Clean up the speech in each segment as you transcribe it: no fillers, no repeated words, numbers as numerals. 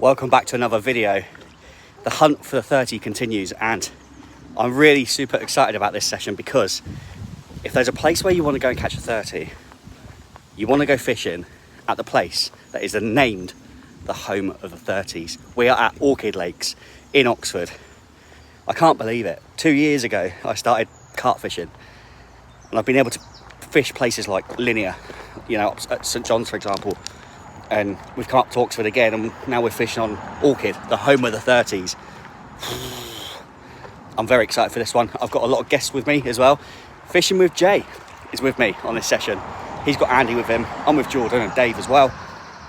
Welcome back to another video. The hunt for the 30 continues, and I'm really super excited about this session because if there's a place where you want to go and catch a 30, you want to go fishing at the place that is named the Home of the 30s. We are at Orchid Lakes in Oxford. I can't believe it. 2 years ago I started carp fishing, and I've been able to fish places like Linear, you know, at St John's for example, and we've come up to Oxford again, and now we're fishing on Orchid, the Home of the 30s. I'm very excited for this one. I've got a lot of guests with me as well. Fishing with Jay is with me on this session. He's got Andy with him. I'm with Jordan and Dave as well.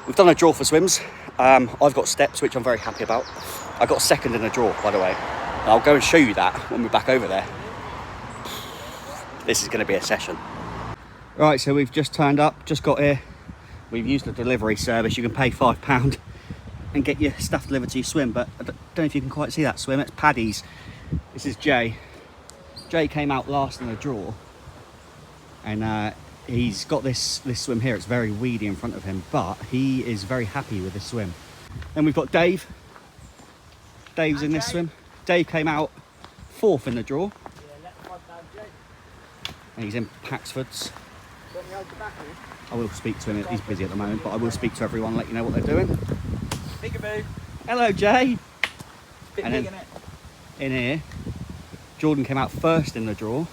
We've done a draw for swims. I've got steps, which I'm very happy about. I got second in a draw, by the way. And I'll go and show you that when we're back over there. This is going to be a session. Right, so we've just turned up, just got here. We've used the delivery service. You can pay £5 and get your stuff delivered to your swim, but I don't know if you can quite see that swim. It's Paddy's. This is Jay. Jay came out last in the draw, and he's got this swim here. It's very weedy in front of him, but he is very happy with this swim. Then we've got Dave. Dave's in this swim. Dave came out fourth in the draw. And he's in Paxford's. I will speak to him. He's busy at the moment, but I will speak to everyone, let you know what they're doing. Peekaboo. Hello, Jay. Bit And big, then innit? in here, Jordan came out first in the draw,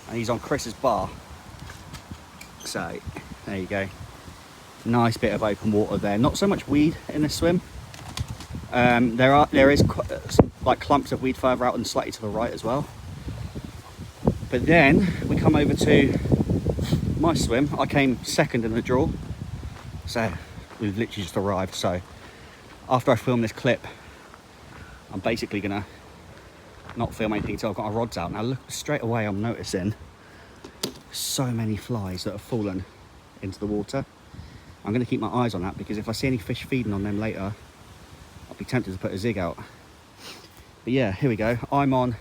and he's on Chris's bar. So there you go. Nice bit of open water there. Not so much weed in this swim. There is some, like, clumps of weed further out and slightly to the right as well. But then we come over to my swim. I came second in the draw, so we've literally just arrived. So after I film this clip, I'm basically gonna not film anything until I've got my rods out. Now look, straight away I'm noticing so many flies that have fallen into the water. I'm gonna keep my eyes on that, because if I see any fish feeding on them later, I'll be tempted to put a zig out. But yeah, here we go. I'm on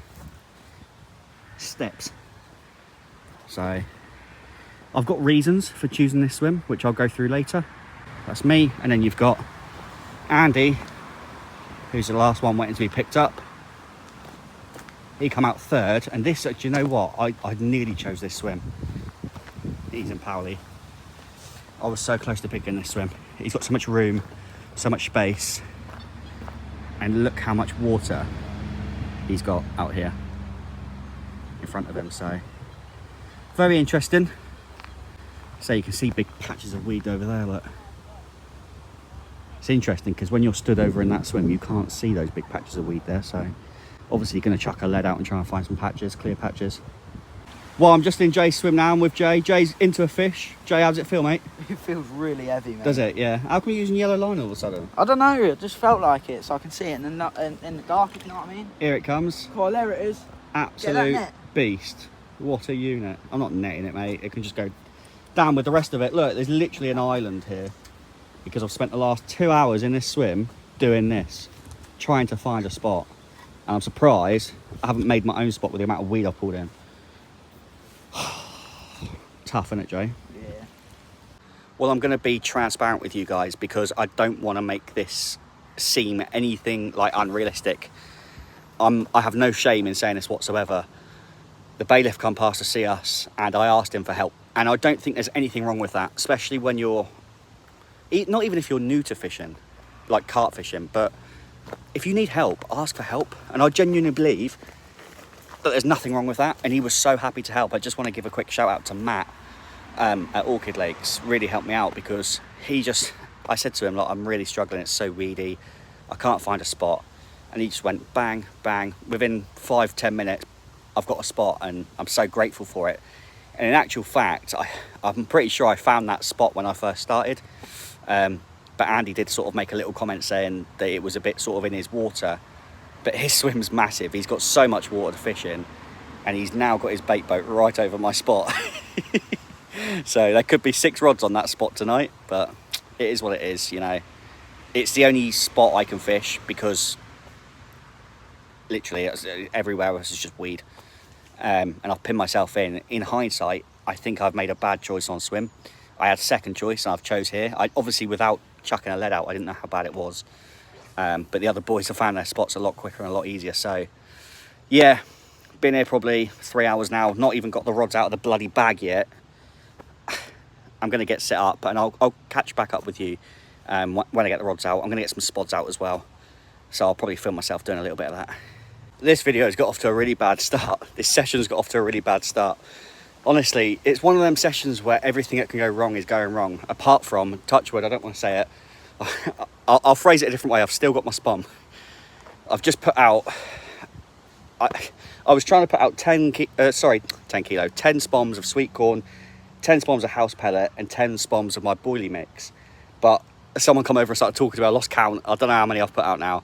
steps. So I've got reasons for choosing this swim, which I'll go through later. That's me. And then you've got Andy, who's the last one waiting to be picked up. He come out third. And this, do you know what? I nearly chose this swim. He's in Powley. I was so close to picking this swim. He's got so much room, so much space. And look how much water he's got out here in front of him. So very interesting. So you can see big patches of weed over there, look. It's interesting because when you're stood over in that swim, you can't see those big patches of weed there. So obviously you're going to chuck a lead out and try and find some patches, clear patches. Well, I'm just in Jay's swim now. I'm with Jay. Jay's into a fish. Jay, how does it feel, mate? It feels really heavy, man. Does it? Yeah. How come you're using yellow line all of a sudden? I don't know, it just felt like it, so I can see it in the dark, if you know what I mean. Here it comes. Oh, there it is. Absolute net. beast. What a unit. I'm not netting it, mate. It can just go down with the rest of it. Look, there's literally an island here, because I've spent the last 2 hours in this swim doing this, trying to find a spot. And I'm surprised I haven't made my own spot with the amount of weed I've pulled in. Tough, isn't it, Jay? Yeah. Well, I'm going to be transparent with you guys, because I don't want to make this seem anything like unrealistic. I have no shame in saying this whatsoever. The bailiff come past to see us, and I asked him for help. And I don't think there's anything wrong with that, especially when you're, not even if you're new to fishing, like carp fishing, but if you need help, ask for help. And I genuinely believe that there's nothing wrong with that. And he was so happy to help. I just want to give a quick shout out to Matt at Orchid Lakes. Really helped me out, because I said to him, like, I'm really struggling. It's so weedy. I can't find a spot. And he just went bang, bang. Within 5-10 minutes, I've got a spot, and I'm so grateful for it. And in actual fact, I'm pretty sure I found that spot when I first started. But Andy did sort of make a little comment saying that it was a bit sort of in his water. But his swim's massive. He's got so much water to fish in. And he's now got his bait boat right over my spot. So there could be 6 rods on that spot tonight. But it is what it is, you know. It's the only spot I can fish, because literally everywhere else is just weed. And I've pinned myself in. In hindsight, I think I've made a bad choice on swim. I had second choice and I've chose here. Obviously, without chucking a lead out, I didn't know how bad it was. but the other boys have found their spots a lot quicker and a lot easier. So yeah, been here probably 3 hours now, not even got the rods out of the bloody bag yet. I'm going to get set up and I'll catch back up with you when I get the rods out. I'm going to get some spods out as well, so I'll probably film myself doing a little bit of that. This video has got off to a really bad start. This session's got off to a really bad start. Honestly, it's one of them sessions where everything that can go wrong is going wrong, apart from, touch wood, I don't want to say it, I'll phrase it a different way. I've still got my spom. I've just put out, I was trying to put out 10 spoms of sweet corn, 10 spoms of house pellet, and 10 spoms of my boilie mix. But someone come over and started talking about, I lost count. I don't know how many I've put out now.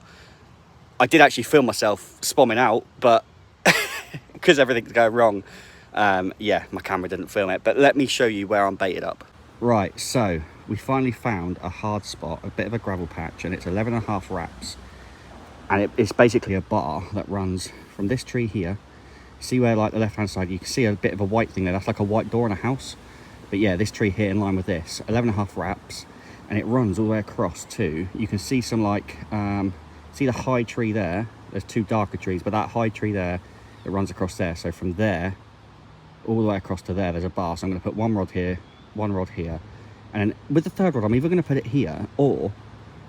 I did actually film myself spomming out, but because everything's going wrong, yeah, my camera didn't film it. But let me show you where I'm baited up. Right, so we finally found a hard spot, a bit of a gravel patch, and it's 11.5 wraps. And it's basically a bar that runs from this tree here. See where, like, the left-hand side, you can see a bit of a white thing there. That's like a white door in a house. But yeah, this tree here in line with this, 11.5 wraps, and it runs all the way across too. You can see some, like, see the high tree there? There's two darker trees, but that high tree there, it runs across there. So from there, all the way across to there, there's a bar. So I'm going to put one rod here, one rod here. And then with the third rod, I'm either going to put it here, or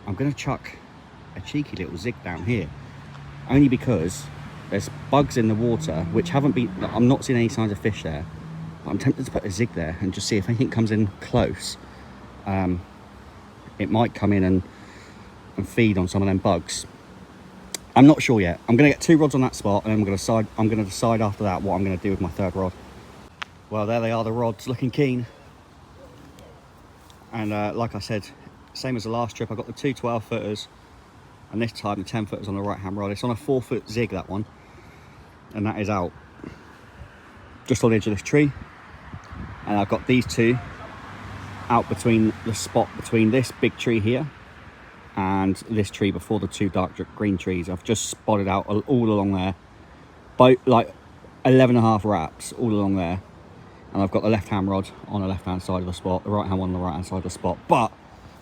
I'm going to chuck a cheeky little zig down here. Only because there's bugs in the water, which haven't been, I'm not seeing any signs of fish there. But I'm tempted to put a zig there and just see if anything comes in close. It might come in and feed on some of them bugs. I'm not sure yet. I'm going to get 2 rods on that spot, and then I'm going to decide after that what I'm going to do with my third rod. Well, there they are, the rods, looking keen. And like I said, same as the last trip, I got the 2 12-footers, and this time the 10-footers on the right-hand rod. It's on a 4-foot zig, that one, and that is out just on the edge of this tree. And I've got these 2 out between the spot between this big tree here and this tree before the 2 dark green trees. I've just spotted out all along there, both like 11.5 wraps all along there. And I've got the left-hand rod on the left-hand side of the spot, the right-hand one on the right-hand side of the spot. But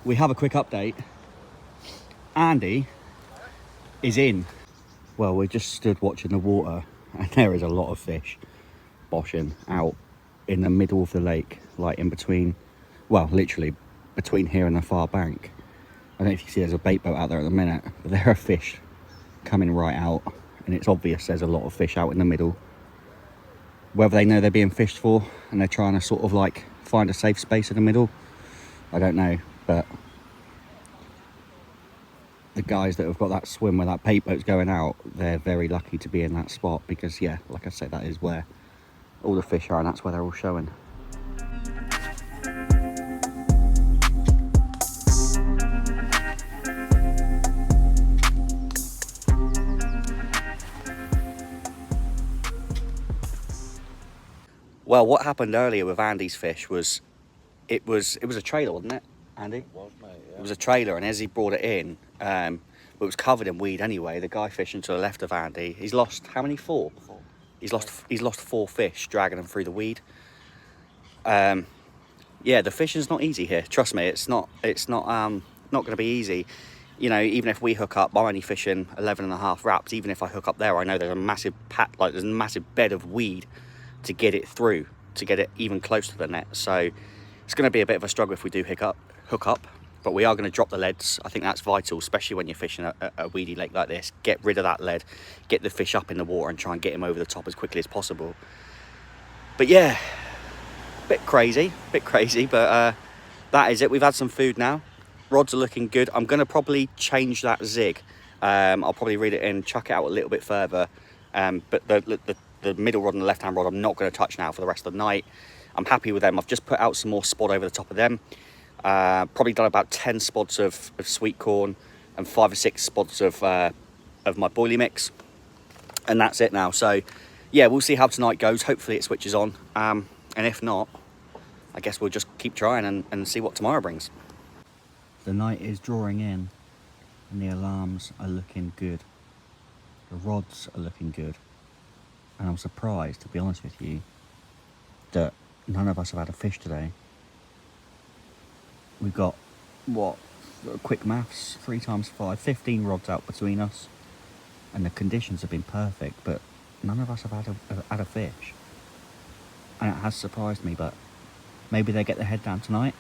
we have a quick update. Andy is in. Well, we just stood watching the water, and there is a lot of fish boshing out in the middle of the lake, like in between, well, literally between here and the far bank. I don't know if you see there's a bait boat out there at the minute, but there are fish coming right out, and it's obvious there's a lot of fish out in the middle. Whether they know they're being fished for and they're trying to sort of like find a safe space in the middle, I don't know. But the guys that have got that swim where that bait boat's going out, they're very lucky to be in that spot, because yeah, like I said, that is where all the fish are, and that's where they're all showing. Well, what happened earlier with Andy's fish was, it was a trailer, wasn't it, Andy? It was, mate, yeah. It was a trailer, and as he brought it in, it was covered in weed anyway. The guy fishing to the left of Andy, he's lost how many? 4? 4. He's lost 4 fish, dragging them through the weed. Yeah, the fishing's not easy here. Trust me, it's not going to be easy. You know, even if we hook up, I'm only fishing 11.5 wraps. Even if I hook up there, I know there's a massive there's a massive bed of weed to get it through, to get it even close to the net. So it's going to be a bit of a struggle if we do hook up, but we are going to drop the leads. I think that's vital, especially when you're fishing a weedy lake like this. Get rid of that lead, get the fish up in the water, and try and get him over the top as quickly as possible. But yeah, bit crazy, but that is it. We've had some food now. Rods are looking good. I'm going to probably change that zig. I'll probably read it in, chuck it out a little bit further. But the middle rod and the left-hand rod I'm not going to touch now for the rest of the night. I'm happy with them. I've just put out some more spod over the top of them. Probably done about 10 spots of sweet corn and 5 or 6 spots of my boilie mix. And that's it now. So, yeah, we'll see how tonight goes. Hopefully it switches on. And if not, I guess we'll just keep trying and see what tomorrow brings. The night is drawing in, and the alarms are looking good. The rods are looking good. And I'm surprised, to be honest with you, that none of us have had a fish today. We've got, what, quick maths, 3 times 5, 15 rods out between us. And the conditions have been perfect, but none of us have had a fish. And it has surprised me, but maybe they get their head down tonight.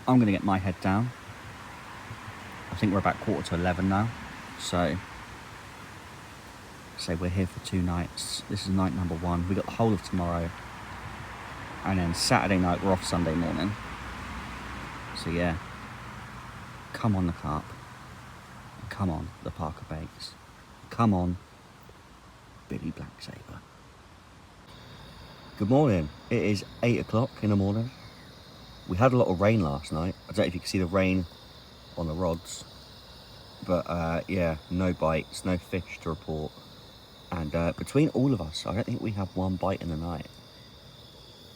I'm going to get my head down. I think we're about 11:15 now. So we're here for 2 nights. This is night number 1. We got the whole of tomorrow. And then Saturday night, we're off Sunday morning. So yeah, come on the Carp. Come on the Parker Baits. Come on, Billy Black Sabre. Good morning. It is 8 o'clock in the morning. We had a lot of rain last night. I don't know if you can see the rain on the rods. But yeah, no bites, no fish to report. And between all of us, I don't think we have 1 bite in the night.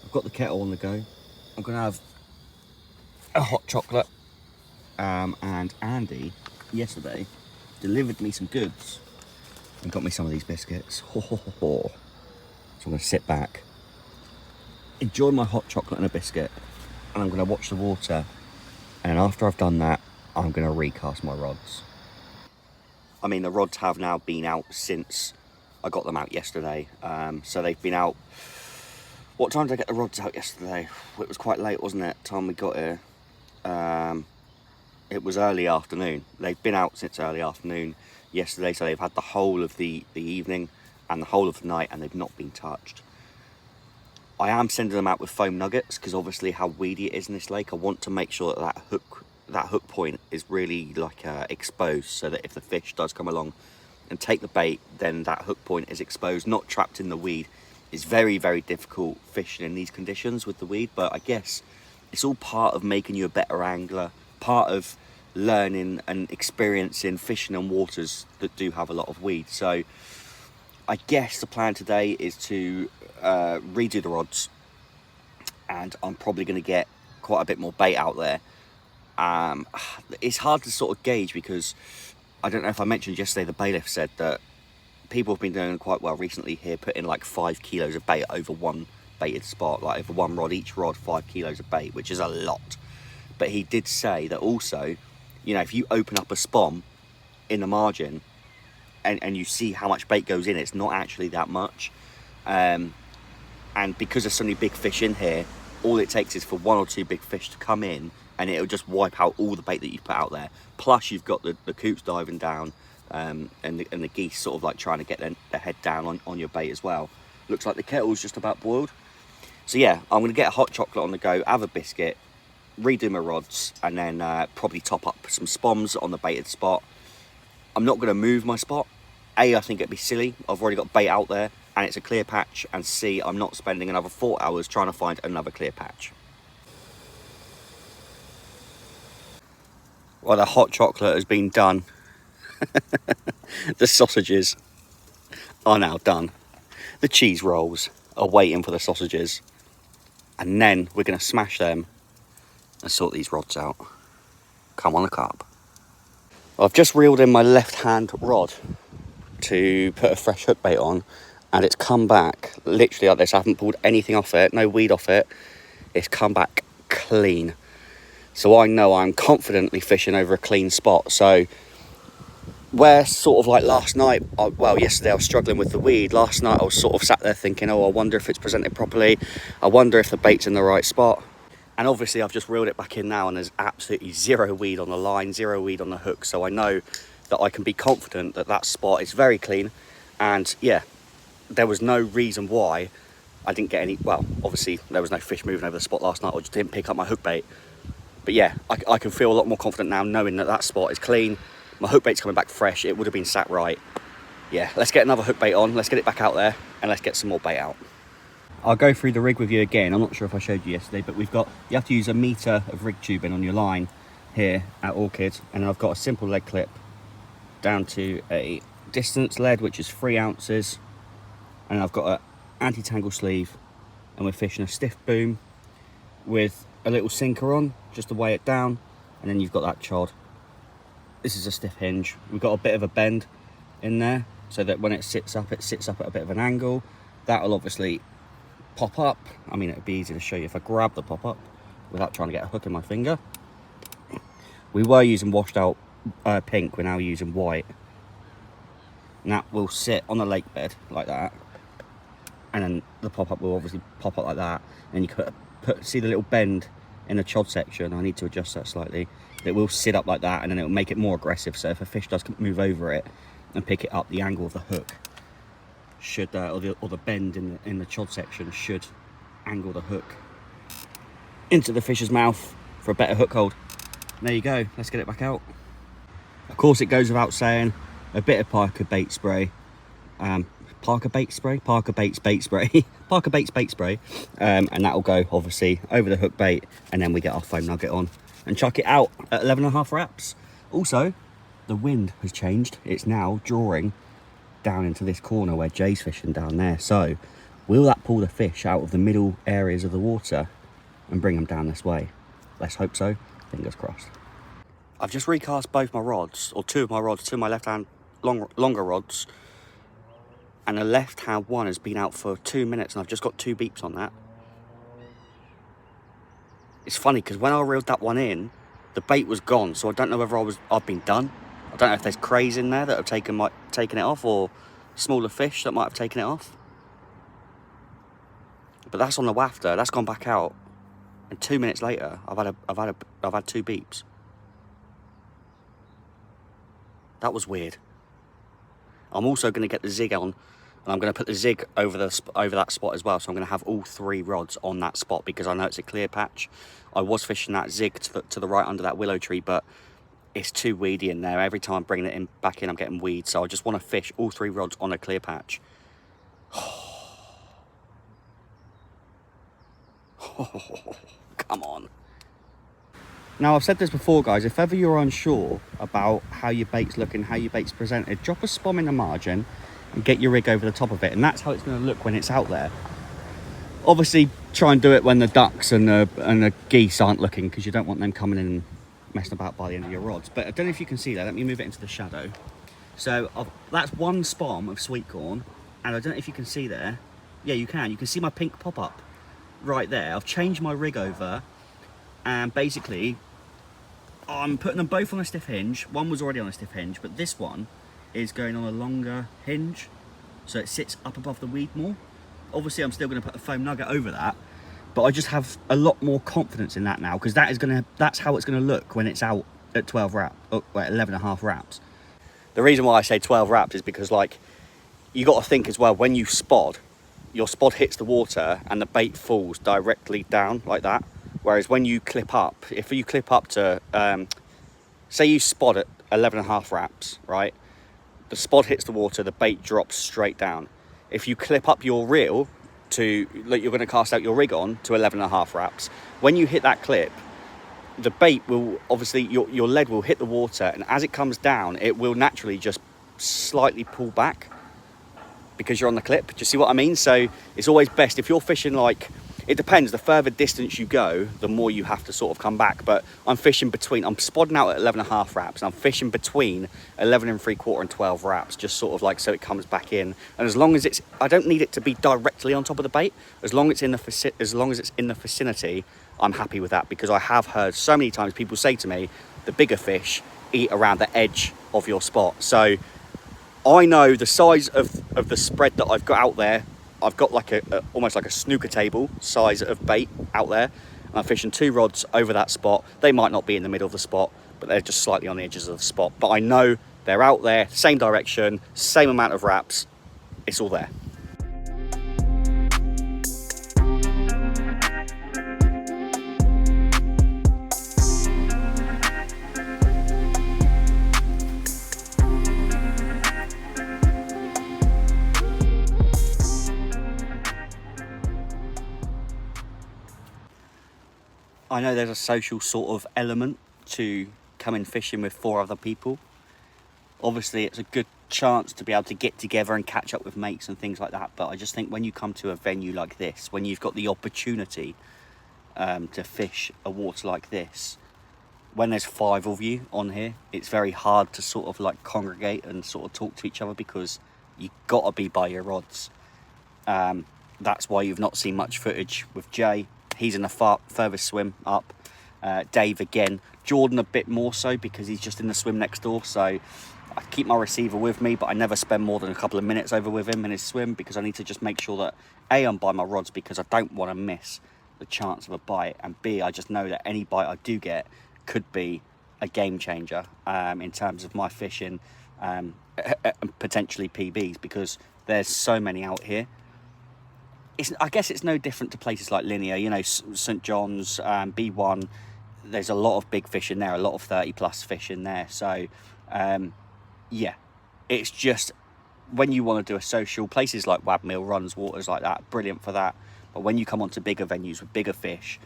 I've got the kettle on the go. I'm going to have a hot chocolate. And Andy, yesterday, delivered me some goods and got me some of these biscuits. So I'm going to sit back, enjoy my hot chocolate and a biscuit, and I'm going to watch the water. And after I've done that, I'm going to recast my rods. I mean, the rods have now been out since I got them out yesterday. So they've been out. What time did I get the rods out yesterday? It was quite late, wasn't it? Time we got here. It was early afternoon. They've been out since early afternoon yesterday, so they've had the whole of the evening and the whole of the night, and they've not been touched. I am sending them out with foam nuggets because obviously how weedy it is in this lake. I want to make sure that that hook point is really like exposed, so that if the fish does come along and take the bait, then that hook point is exposed, not trapped in the weed. It's very, very difficult fishing in these conditions with the weed, but I guess it's all part of making you a better angler, part of learning and experiencing fishing in waters that do have a lot of weed. So I guess the plan today is to redo the rods, and I'm probably going to get quite a bit more bait out there. It's hard to sort of gauge because I don't know if I mentioned yesterday, the bailiff said that people have been doing quite well recently here, putting like 5 kilos of bait over 1 baited spot, like over 1 rod, each rod 5 kilos of bait, which is a lot. But he did say that also, you know, if you open up a spom in the margin and you see how much bait goes in, it's not actually that much. And because there's so many big fish in here, all it takes is for 1 or 2 big fish to come in and it'll just wipe out all the bait that you put out there. Plus you've got the coots diving down, and the geese sort of like trying to get their head down on your bait as well. Looks like the kettle's just about boiled. So yeah, I'm going to get a hot chocolate on the go, have a biscuit, redo my rods, and then probably top up some spoms on the baited spot. I'm not going to move my spot. A, I think it'd be silly. I've already got bait out there and it's a clear patch. And C, I'm not spending another 4 hours trying to find another clear patch. Well, the hot chocolate has been done. The sausages are now done. The cheese rolls are waiting for the sausages. And then we're going to smash them and sort these rods out. Come on the Carp. I've just reeled in my left hand rod to put a fresh hook bait on, and it's come back literally like this. I haven't pulled anything off it, no weed off it. It's come back clean. So I know I'm confidently fishing over a clean spot. So where sort of like last night, well, yesterday I was struggling with the weed. Last night I was sort of sat there thinking, oh, I wonder if it's presented properly. I wonder if the bait's in the right spot. And obviously I've just reeled it back in now and there's absolutely 0 weed on the line, 0 weed on the hook. So I know that I can be confident that that spot is very clean. And yeah, there was no reason why I didn't get any, well, obviously there was no fish moving over the spot last night. I just didn't pick up my hook bait. But yeah, I can feel a lot more confident now knowing that that spot is clean. My hook bait's coming back fresh. It would have been sat right. Yeah, let's get another hook bait on. Let's get it back out there and let's get some more bait out. I'll go through the rig with you again. I'm not sure if I showed you yesterday, but you have to use a metre of rig tubing on your line here at Orchid. And I've got a simple lead clip down to a distance lead, which is 3 ounces. And I've got an anti-tangle sleeve, and we're fishing a stiff boom with a little sinker on, just to weigh it down. And then you've got that chod. This is a stiff hinge. We've got a bit of a bend in there, so that when it sits up at a bit of an angle. That'll obviously pop up. I mean, it'd be easy to show you if I grab the pop up without trying to get a hook in my finger. We were using washed out pink, we're now using white. And that will sit on the lake bed like that. And then the pop-up will obviously pop up like that. And you can see the little bend in the chod section. I need to adjust that slightly. It will sit up like that, and then it will make it more aggressive. So if a fish does move over it and pick it up, the angle of the hook should, or the bend in the chod section should angle the hook into the fish's mouth for a better hook hold. And there you go. Let's get it back out. Of course, it goes without saying, a bit of Parker bait spray. Parker Baits bait spray. Parker Baits bait spray. And that'll go obviously over the hook bait, and then we get our foam nugget on and chuck it out at 11.5 wraps. Also, the wind has changed. It's now drawing down into this corner where Jay's fishing down there. So will that pull the fish out of the middle areas of the water and bring them down this way? Let's hope so. Fingers crossed. I've just recast both my rods, or two of my rods, two of my left hand longer rods. And the left hand one has been out for 2 minutes, and I've just got 2 beeps on that. It's funny because when I reeled that one in, the bait was gone, so I don't know whether I've been done. I don't know if there's crays in there that have taken it off, or smaller fish that might have taken it off. But that's on the wafter. That's gone back out, and 2 minutes later, I've had 2 beeps. That was weird. I'm also going to get the zig on, and I'm going to put the zig over that spot as well. So I'm going to have all 3 rods on that spot because I know it's a clear patch. I was fishing that zig to the right under that willow tree, but it's too weedy in there. Every time I'm bringing it back in, I'm getting weeds. So I just want to fish all 3 rods on a clear patch. Come on. Now, I've said this before, guys. If ever you're unsure about how your bait's looking, how your bait's presented, drop a spom in the margin and get your rig over the top of it. And that's how it's going to look when it's out there. Obviously, try and do it when the ducks and the geese aren't looking, because you don't want them coming in and messing about by the end of your rods. But I don't know if you can see that. Let me move it into the shadow. So that's 1 spom of sweet corn. And I don't know if you can see there. Yeah, you can. You can see my pink pop up right there. I've changed my rig over. And basically, I'm putting them both on a stiff hinge. One was already on a stiff hinge, but this one is going on a longer hinge, so it sits up above the weed more. Obviously, I'm still going to put a foam nugget over that, but I just have a lot more confidence in that now, because that's how it's going to look when it's out at 12 wraps, or 11.5 wraps. The reason why I say 12 wraps is because, like, you got to think as well, when you spod, your spod hits the water and the bait falls directly down like that. Whereas when you clip up, if you clip up to, say you spod at 11.5 wraps, right? The spod hits the water, the bait drops straight down. If you clip up your reel to, like, you're going to cast out your rig on to 11.5 wraps, when you hit that clip, the bait will, obviously, your lead will hit the water, and as it comes down, it will naturally just slightly pull back because you're on the clip. Do you see what I mean? So it's always best if you're fishing, like, it depends. The further distance you go, the more you have to sort of come back. But I'm fishing between, I'm spodding out at 11.5 wraps, and I'm fishing between 11 3/4 and 12 wraps, just sort of like so it comes back in. And as long as it's, I don't need it to be directly on top of the bait. As long as it's in the vicinity, I'm happy with that, because I have heard so many times people say to me, the bigger fish eat around the edge of your spot. So I know the size of the spread that I've got out there. I've got like almost like a snooker table size of bait out there. And I'm fishing 2 rods over that spot. They might not be in the middle of the spot, but they're just slightly on the edges of the spot. But I know they're out there, same direction, same amount of wraps. It's all there. I know there's a social sort of element to coming fishing with 4 other people. Obviously, it's a good chance to be able to get together and catch up with mates and things like that. But I just think when you come to a venue like this, when you've got the opportunity to fish a water like this, when there's 5 of you on here, it's very hard to sort of like congregate and sort of talk to each other, because you got to be by your rods. That's why you've not seen much footage with Jay. He's in the furthest swim up. Dave again. Jordan a bit more so because he's just in the swim next door, so I keep my receiver with me, but I never spend more than a couple of minutes over with him in his swim because I need to just make sure that A, I'm by my rods because I don't want to miss the chance of a bite, and B, I just know that any bite I do get could be a game changer in terms of my fishing and potentially PBs, because there's so many out here. I guess it's no different to places like Linear, you know, St John's, B1. There's a lot of big fish in there, a lot of 30 plus fish in there. So yeah, it's just when you want to do a social, places like Wadmill, Runs, waters like that, brilliant for that. But when you come onto bigger venues with bigger fish,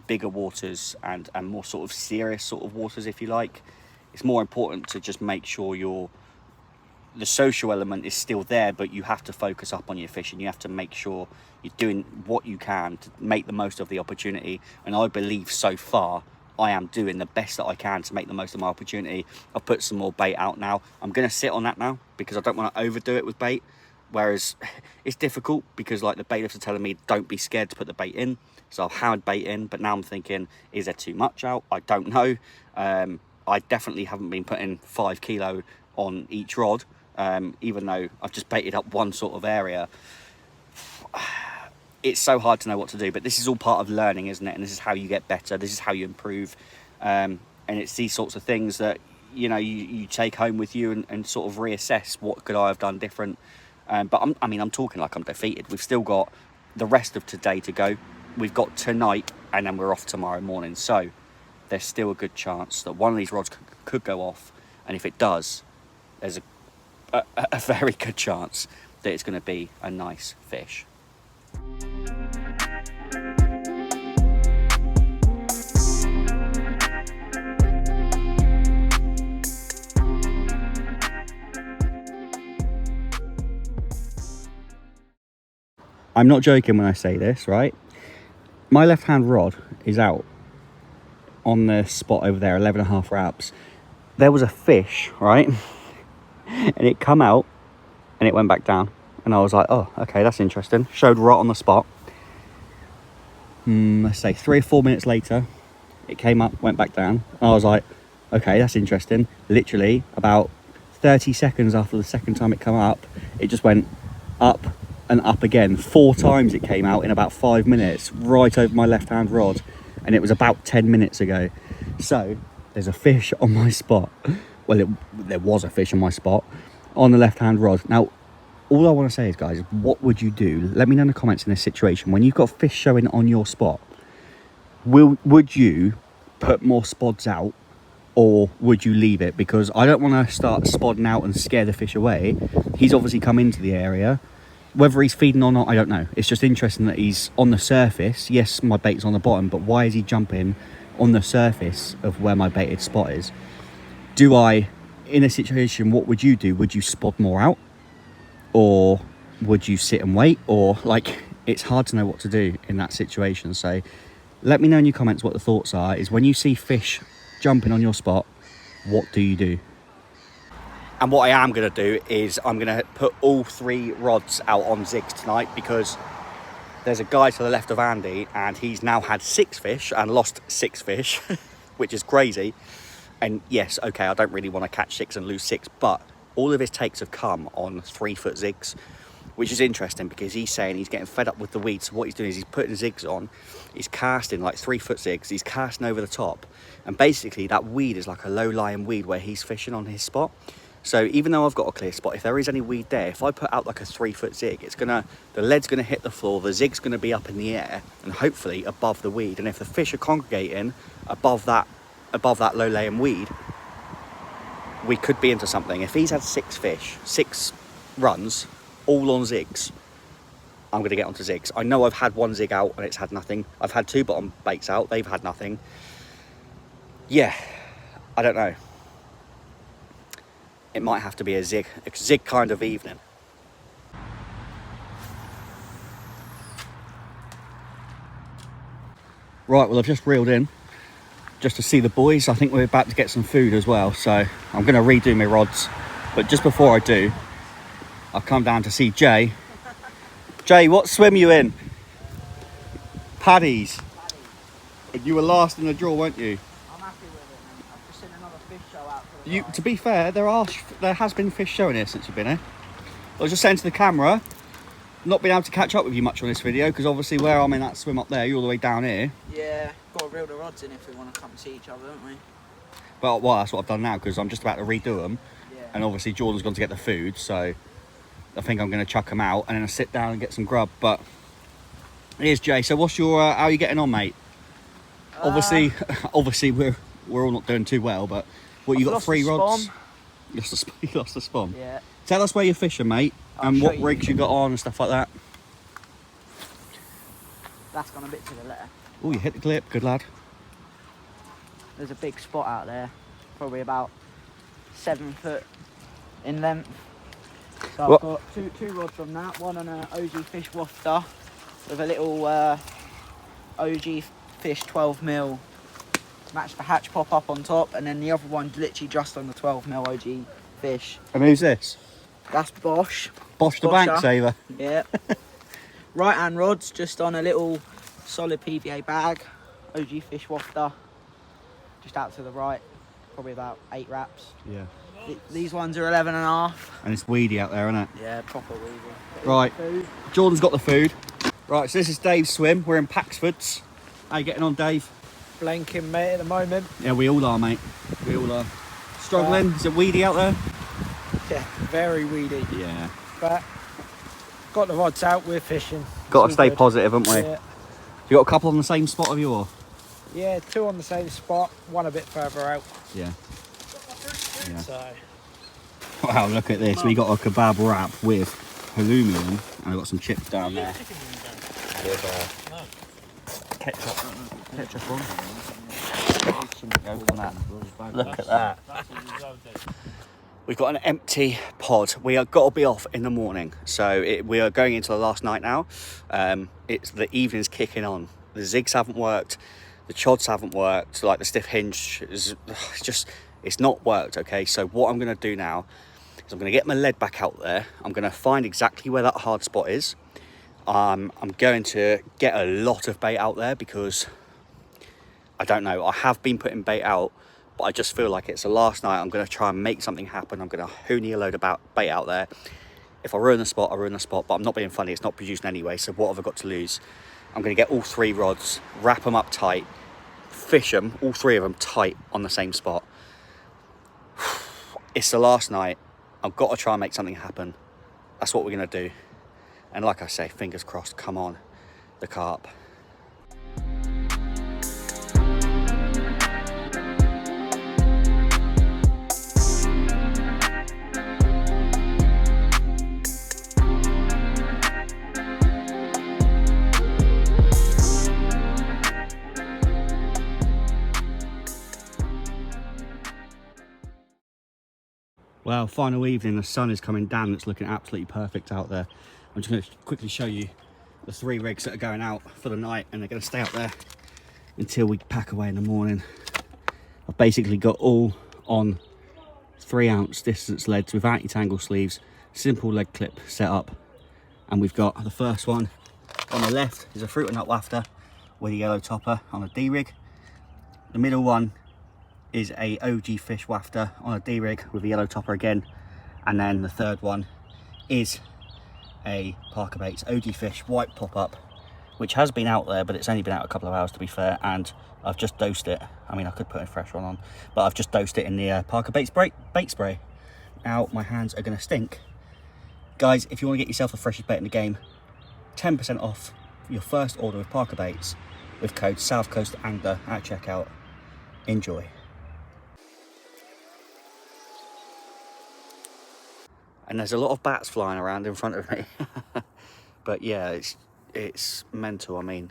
bigger waters and more sort of serious sort of waters, if you like, it's more important to just make sure the social element is still there, but you have to focus up on your fishing. You have to make sure you're doing what you can to make the most of the opportunity. And I believe so far I am doing the best that I can to make the most of my opportunity. I've put some more bait out now. I'm going to sit on that now because I don't want to overdo it with bait. Whereas it's difficult because like the bailiffs are telling me don't be scared to put the bait in. So I've hammered bait in, but now I'm thinking, is there too much out? I don't know. I definitely haven't been putting 5 kilo on each rod, even though I've just baited up one sort of area. It's so hard to know what to do, but this is all part of learning, isn't it? And this is how you get better. This is how you improve. And it's these sorts of things that, you know, you take home with you and sort of reassess what could I have done different. But I'm talking like I'm defeated. We've still got the rest of today to go. We've got tonight, and then we're off tomorrow morning. So there's still a good chance that one of these rods could go off. And if it does, there's a very good chance that it's going to be a nice fish. I'm not joking when I say this, right? My left-hand rod is out on the spot over there, 11.5 wraps. There was a fish, right? And it come out and it went back down. And I was like, oh, okay, that's interesting. Showed right on the spot. Let's say 3 or 4 minutes later, it came up, went back down. And I was like, okay, that's interesting. Literally about 30 seconds after the second time it come up, it just went up and up again. 4 times it came out in about 5 minutes, right over my left-hand rod. And it was about 10 minutes ago. So there's a fish on my spot. Well, there was a fish on my spot on the left-hand rod. Now, all I want to say is, guys, what would you do? Let me know in the comments in this situation. When you've got fish showing on your spot, would you put more spods out, or would you leave it? Because I don't want to start spodding out and scare the fish away. He's obviously come into the area. Whether he's feeding or not, I don't know. It's just interesting that he's on the surface. Yes, my bait's on the bottom, but why is he jumping on the surface of where my baited spot is? In a situation, what would you do? Would you spod more out? Or would you sit and wait? Or, like, it's hard to know what to do in that situation. So let me know in your comments what the thoughts are. Is when you see fish jumping on your spot, what do you do? And what I am going to do is I'm going to put all 3 rods out on zigs tonight, because there's a guy to the left of Andy and he's now had 6 fish and lost 6 fish, which is crazy. And yes, okay, I don't really want to catch 6 and lose 6, but all of his takes have come on 3-foot zigs, which is interesting because he's saying he's getting fed up with the weed. So what he's doing is he's putting zigs on, he's casting like 3-foot zigs, he's casting over the top. And basically that weed is like a low-lying weed where he's fishing on his spot. So even though I've got a clear spot, if there is any weed there, if I put out like a 3-foot zig, the lead's gonna hit the floor, the zig's gonna be up in the air and hopefully above the weed. And if the fish are congregating above that low-laying weed, we could be into something. If he's had 6 fish, 6 runs, all on zigs, I'm gonna get onto zigs. I know I've had 1 zig out and it's had nothing. I've had 2 bottom baits out, they've had nothing. Yeah, I don't know. It might have to be a zig kind of evening. Right, well, I've just reeled in just to see the boys. I think we're about to get some food as well, so I'm going to redo my rods. But just before I do, I've come down to see Jay. Jay, what swim you in? Paddies. You were last in the draw, weren't you? I'm happy with it, mate. I've just seen another fish show out to the right. To be fair, there has been fish showing here since you've been here. I was just saying to the camera, not being able to catch up with you much on this video because obviously where I'm in that swim up there, you're all the way down here. Yeah, got to reel the rods in if we want to come see each other, don't we? But well, that's what I've done now because I'm just about to redo them, Yeah. and obviously Jordan's gone to get the food, so I think I'm going to chuck them out and then I'll sit down and get some grub. But here's Jay. So what's your how are you getting on, mate? Obviously we're all not doing too well, but what, you got 3 rods? You lost the spawn. Yeah. Tell us where you're fishing, mate, and what rigs you got on and stuff like that. That's gone a bit to the left. Oh, you hit the clip, good lad. There's a big spot out there, probably about 7 foot in length. So I've got two rods from that, one on an OG fish wafter with a little OG fish 12mm match the hatch pop up on top, and then the other one's literally just on the 12mm OG fish. And who's this? That's Bosch. Bosch the bank saver. Yeah. Right hand rods just on a little solid PVA bag, OG fish wafter, just out to the right, probably about 8 wraps. Yeah. These ones are 11.5. And it's weedy out there, isn't it? Yeah, proper weedy. Right, Jordan's got the food. Right, so this is Dave's swim. We're in Paxford's. How you getting on, Dave? Blanking, mate, at the moment. Yeah, we all are, mate. We all are. Struggling? Is it weedy out there? Yeah, very weedy. Yeah. But got the rods out, we're fishing. Got to It's stay all good. positive, haven't we? Yeah. You got a couple on the same spot, have you, or? Yeah, 2 on the same spot, 1 a bit further out. Yeah. Yeah. So Wow, look at this. We got a kebab wrap with halloumi in, and I've got some chips down there. With ketchup on. Open that. Look at that. We've got an empty pod. We are got to be off in the morning, so we are going into the last night now. It's the evening's kicking on. The zigs haven't worked, the chods haven't worked. Like the stiff hinge is it's not worked. Okay, so what I'm going to do now is I'm going to get my lead back out there. I'm going to find exactly where that hard spot is. I'm going to get a lot of bait out there because I don't know. I have been putting bait out, but I just feel like it's the last night. I'm going to try and make something happen. I'm going to hoonie a load of bait out there. If I ruin the spot, I ruin the spot, but I'm not being funny. It's not producing anyway, so what have I got to lose? I'm going to get all 3 rods, wrap them up tight, fish them, all 3 of them tight on the same spot. It's the last night. I've got to try and make something happen. That's what we're going to do. And like I say, fingers crossed, come on, the carp. Well, final evening, the sun is coming down. It's looking absolutely perfect out there. I'm just going to quickly show you the 3 rigs that are going out for the night, and they're going to stay out there until we pack away in the morning. I've basically got all on 3-ounce distance leads with anti-tangle sleeves, simple lead clip set up, and we've got the first one on the left is a fruit and nut wafter with a yellow topper on a D-rig. The middle one is a OG fish wafter on a D-rig with a yellow topper again, and then the third one is a Parker Baits OG fish white pop-up, which has been out there, but it's only been out a couple of hours to be fair, and I've just dosed it. I mean, I could put a fresh one on, but I've just dosed it in the Parker Baits bait spray. Now my hands are going to stink. Guys, if you want to get yourself the freshest bait in the game, 10% off your first order with Parker Baits with code southcoastangler at checkout. Enjoy. And there's a lot of bats flying around in front of me. But yeah, it's mental. I mean,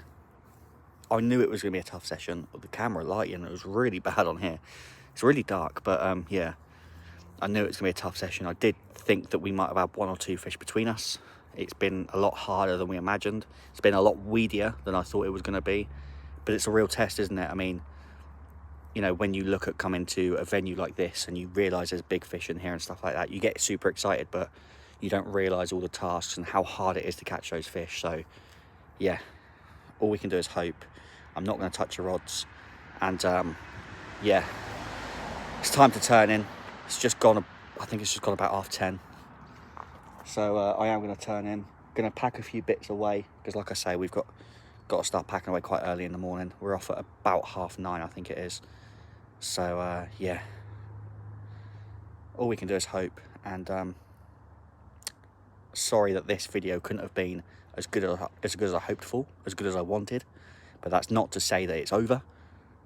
I knew it was going to be a tough session. The camera lighting, it was really bad on here. It's really dark, but yeah, I knew it was going to be a tough session. I did think that we might have had 1 or 2 fish between us. It's been a lot harder than we imagined. It's been a lot weedier than I thought it was going to be. But it's a real test, isn't it? I mean, you know, when you look at coming to a venue like this and you realise there's big fish in here and stuff like that, you get super excited, but you don't realise all the tasks and how hard it is to catch those fish. So yeah, all we can do is hope. I'm not going to touch the rods. And yeah, it's time to turn in. It's just gone, I think it's just gone about 10:30. So I am going to turn in. Going to pack a few bits away, because like I say, we've got to start packing away quite early in the morning. We're off at about 9:30, I think it is. So yeah, all we can do is hope. And sorry that this video couldn't have been as good as I hoped for, as good as I wanted, but that's not to say that it's over.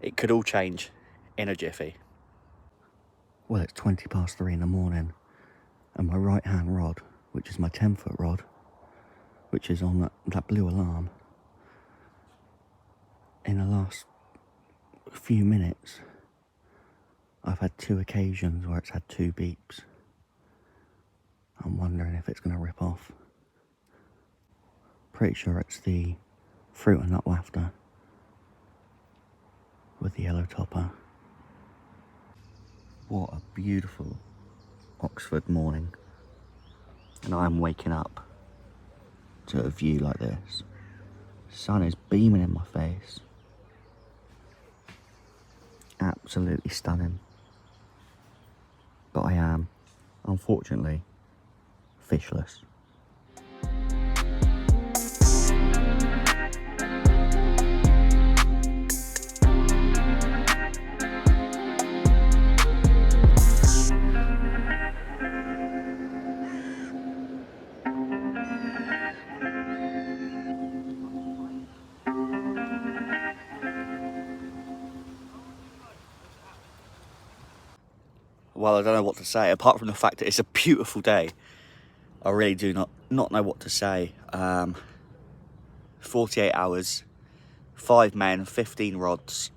It could all change in a jiffy. Well, it's 3:20 in the morning, and my right hand rod, which is my 10-foot rod, which is on that blue alarm, in the last few minutes I've had 2 occasions where it's had 2 beeps. I'm wondering if it's going to rip off. Pretty sure it's the fruit and nut wafter with the yellow topper. What a beautiful Oxford morning, and I'm waking up to a view like this. Sun is beaming in my face. Absolutely stunning. But I am, unfortunately, fishless. Well, I don't know what to say, apart from the fact that it's a beautiful day. I really do not know what to say. 48 hours, 5 men, 15 rods,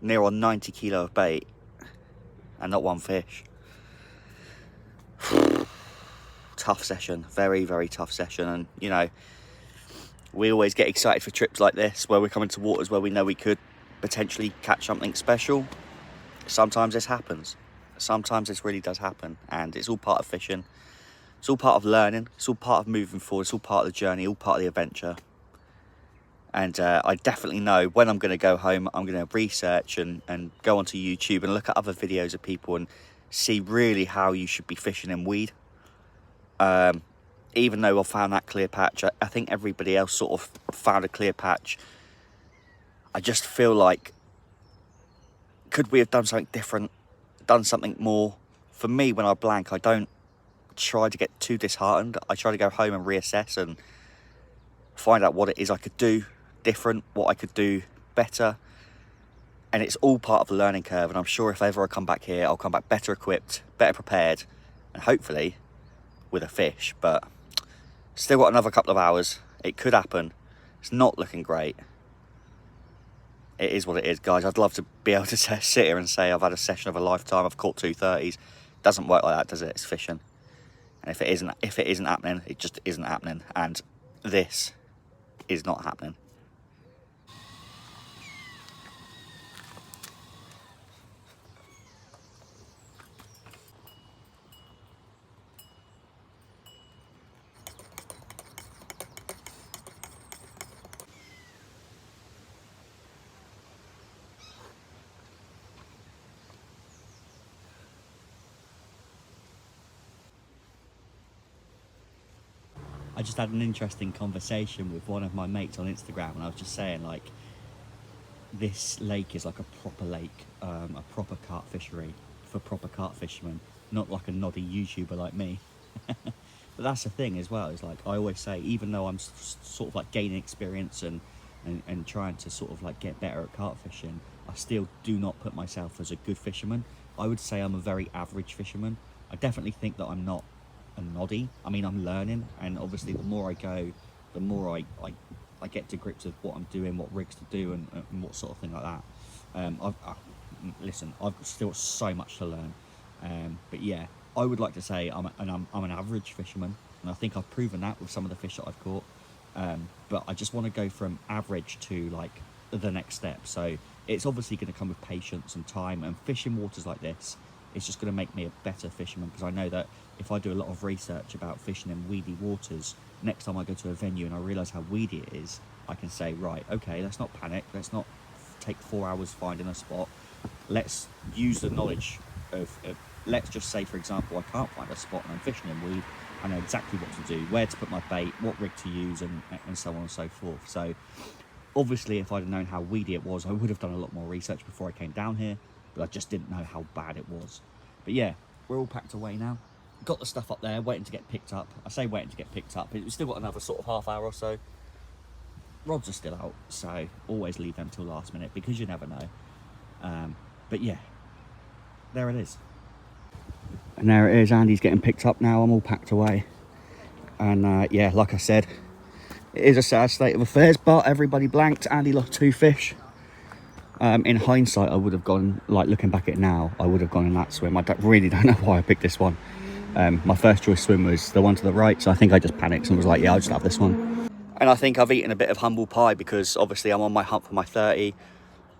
near on 90 kilo of bait, and not one fish. Tough session, very, very tough session. And, you know, we always get excited for trips like this, where we're coming to waters where we know we could potentially catch something special. Sometimes this happens. Sometimes this really does happen, and it's all part of fishing. It's all part of learning. It's all part of moving forward. It's all part of the journey, all part of the adventure. And I definitely know when I'm going to go home, I'm going to research and go onto YouTube and look at other videos of people and see really how you should be fishing in weed. Even though I found that clear patch, I think everybody else sort of found a clear patch. I just feel like, could we have done something different? Done something more? For me, when I blank, I don't try to get too disheartened. I try to go home and reassess and find out what it is I could do different, what I could do better. And it's all part of the learning curve. And I'm sure if ever I come back here, I'll come back better equipped, better prepared, and hopefully with a fish. But still got another couple of hours. It could happen. It's not looking great. It is what it is, guys. I'd love to be able to sit here and say I've had a session of a lifetime. I've caught 2 30s. Doesn't work like that, does it? It's fishing. And if it isn't happening, it just isn't happening. And this is not happening. I just had an interesting conversation with one of my mates on Instagram, and I was just saying, like, this lake is like a proper lake, a proper carp fishery for proper carp fishermen, not like a noddy YouTuber like me. But that's the thing as well, is like, I always say, even though I'm sort of like gaining experience and trying to sort of like get better at carp fishing, I still do not put myself as a good fisherman. I would say I'm a very average fisherman. I definitely think that I'm not a noddy. I mean, I'm learning, and obviously the more I go, the more I get to grips with what I'm doing, what rigs to do, and what sort of thing like that. Listen, I've still got so much to learn, but yeah, I would like to say I'm an average fisherman, and I think I've proven that with some of the fish that I've caught. But I just want to go from average to like the next step. So it's obviously going to come with patience and time, and fishing waters like this, it's just going to make me a better fisherman, because I know that if I do a lot of research about fishing in weedy waters, next time I go to a venue and I realise how weedy it is, I can say, right, okay, let's not panic, let's not take 4 hours finding a spot. Let's use the knowledge of let's just say, for example, I can't find a spot and I'm fishing in weed. I know exactly what to do, where to put my bait, what rig to use, and so on and so forth. So obviously, if I'd have known how weedy it was, I would have done a lot more research before I came down here, but I just didn't know how bad it was. But yeah, we're all packed away now. Got the stuff up there, waiting to get picked up. I say waiting to get picked up, we've still got another sort of half hour or so. Rods are still out, so always leave them till last minute, because you never know. But yeah, there it is. And there it is, Andy's getting picked up now, I'm all packed away. And yeah, like I said, it is a sad state of affairs, but everybody blanked. Andy lost 2 fish. In hindsight, I would have gone, like looking back at it now, I would have gone in that swim. I really don't know why I picked this one. My first choice swim was the one to the right, so I think I just panicked and was like, yeah, I'll just have this one. And I think I've eaten a bit of humble pie, because obviously I'm on my hunt for my 30,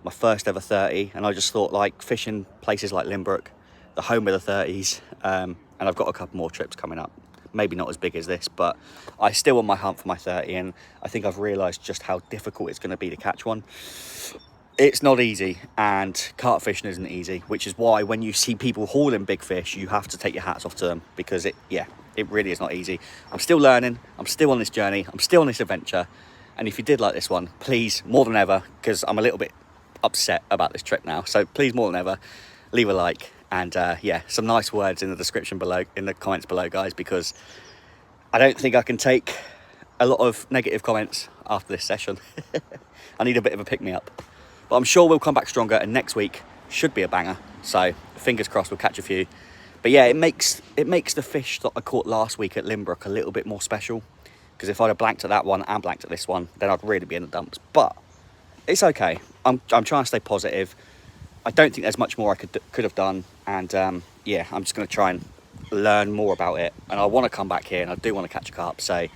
my first ever 30, and I just thought, like, fishing places like Limburg, the home of the 30s, and I've got a couple more trips coming up. Maybe not as big as this, but I still on my hunt for my 30, and I think I've realised just how difficult it's going to be to catch one. It's not easy, and carp fishing isn't easy, which is why when you see people hauling big fish, you have to take your hats off to them, because it really is not easy. I'm still learning, I'm still on this journey, I'm still on this adventure, and if you did like this one, please, more than ever, because I'm a little bit upset about this trip now, so please, more than ever, leave a like, and yeah, some nice words in the description below, in the comments below, guys, because I don't think I can take a lot of negative comments after this session. I need a bit of a pick-me-up. But I'm sure we'll come back stronger, and next week should be a banger. So fingers crossed we'll catch a few. But yeah, it makes the fish that I caught last week at Limburg a little bit more special. Because if I'd have blanked at that one and blanked at this one, then I'd really be in the dumps. But it's okay. I'm trying to stay positive. I don't think there's much more I could have done. And yeah, I'm just going to try and learn more about it. And I want to come back here, and I do want to catch a carp. So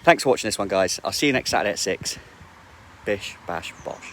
thanks for watching this one, guys. I'll see you next Saturday at 6. Bish, bash, bosh.